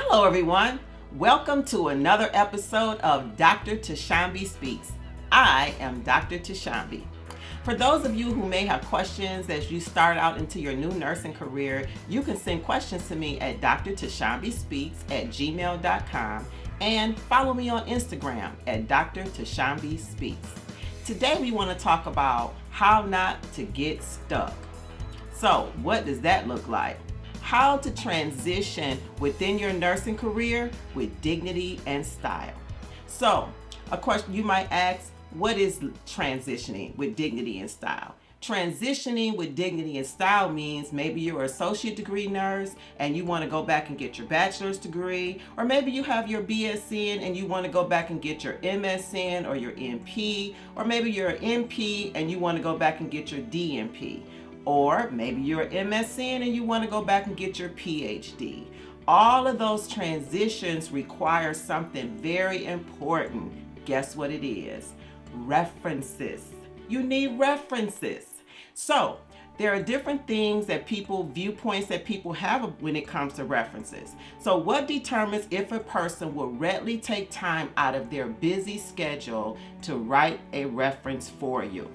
Hello, everyone. Welcome to another episode of Dr. Tashambi Speaks. I am Dr. Tashambi. For those of you who may have questions as you start out into your new nursing career, you can send questions to me at drtashambispeaks@gmail.com and follow me on Instagram at Dr. Tashambi Speaks. Today we want to talk about how not to get stuck. So, what does that look like? How to transition within your nursing career with dignity and style. So, a question you might ask, what is transitioning with dignity and style? Transitioning with dignity and style means maybe you're an associate degree nurse and you want to go back and get your bachelor's degree, or maybe you have your BSN and you want to go back and get your MSN or your MP, or maybe you're an MP and you want to go back and get your DNP. Or maybe you're an MSN and you want to go back and get your PhD. All of those transitions require something very important. Guess what it is? References. You need references. So, there are different things that viewpoints that people have when it comes to references. So what determines if a person will readily take time out of their busy schedule to write a reference for you?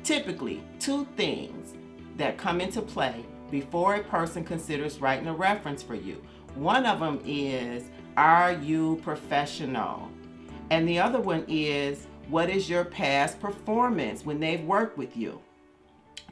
Typically, two things that come into play before a person considers writing a reference for you. One of them is, are you professional? And the other one is, what is your past performance when they've worked with you?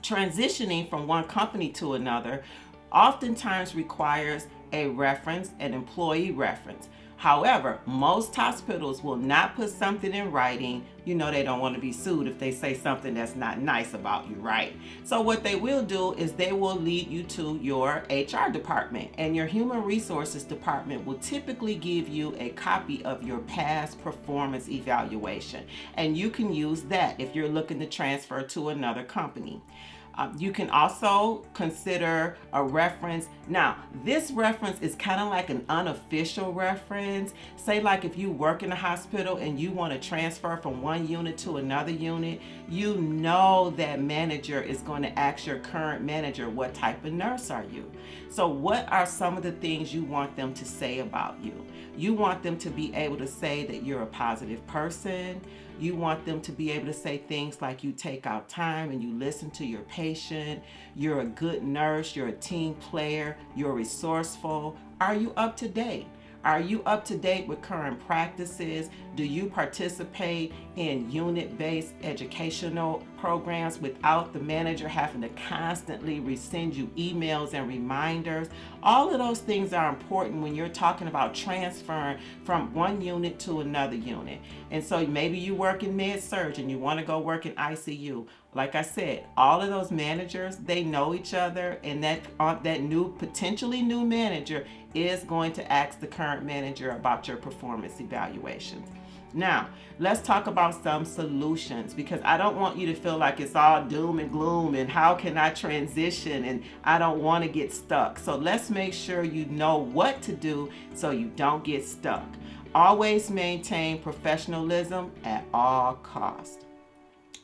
Transitioning from one company to another oftentimes requires a reference, an employee reference. However, most hospitals will not put something in writing. You know they don't want to be sued if they say something that's not nice about you, right? So what they will do is they will lead you to your HR department, and your human resources department will typically give you a copy of your past performance evaluation, and you can use that if you're looking to transfer to another company. You can also consider a reference. Now, this reference is kind of like an unofficial reference. Say like if you work in a hospital and you want to transfer from one unit to another unit, you know that manager is going to ask your current manager, what type of nurse are you? So what are some of the things you want them to say about you? You want them to be able to say that you're a positive person. You want them to be able to say things like you take out time and you listen to your patient, you're a good nurse, you're a team player, you're resourceful. Are you up to date? Are you up to date with current practices? Do you participate in unit-based educational programs without the manager having to constantly resend you emails and reminders? All of those things are important when you're talking about transferring from one unit to another unit. And so maybe you work in med-surg and you want to go work in ICU. Like I said, all of those managers, they know each other, and that potentially new manager is going to ask the current manager about your performance evaluations. Now, let's talk about some solutions, because I don't want you to feel like it's all doom and gloom and how can I transition and I don't want to get stuck. So let's make sure you know what to do so you don't get stuck. Always maintain professionalism at all costs.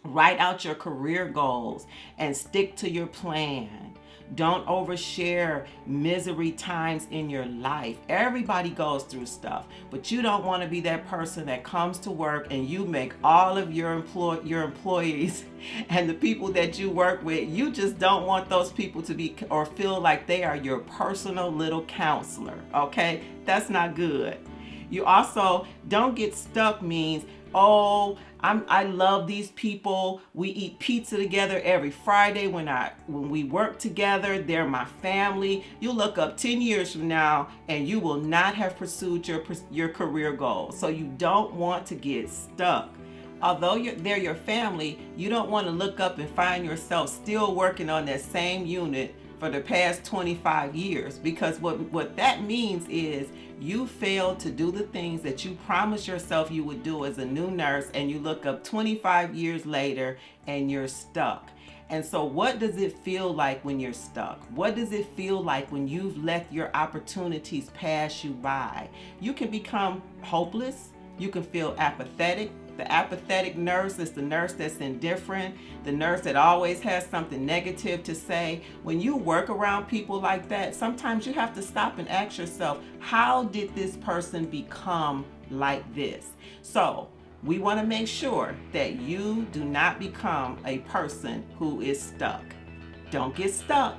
Write out your career goals and stick to your plan. Don't overshare misery times in your life. Everybody goes through stuff, but you don't want to be that person that comes to work and you make all of your employees and the people that you work with, you just don't want those people to be or feel like they are your personal little counselor, okay? That's not good. You also don't get stuck means, oh, I love these people. We eat pizza together every Friday when we work together. They're my family. You look up 10 years from now and you will not have pursued your career goals. So you don't want to get stuck. Although they're your family, you don't want to look up and find yourself still working on that same unit for the past 25 years, because what that means is you failed to do the things that you promised yourself you would do as a new nurse, and you look up 25 years later and you're stuck. And so what does it feel like when you're stuck? What does it feel like when you've let your opportunities pass you by? You can become hopeless. You can feel apathetic. The apathetic nurse is the nurse that's indifferent, the nurse that always has something negative to say. When you work around people like that, sometimes you have to stop and ask yourself, how did this person become like this? So we want to make sure that you do not become a person who is stuck. Don't get stuck.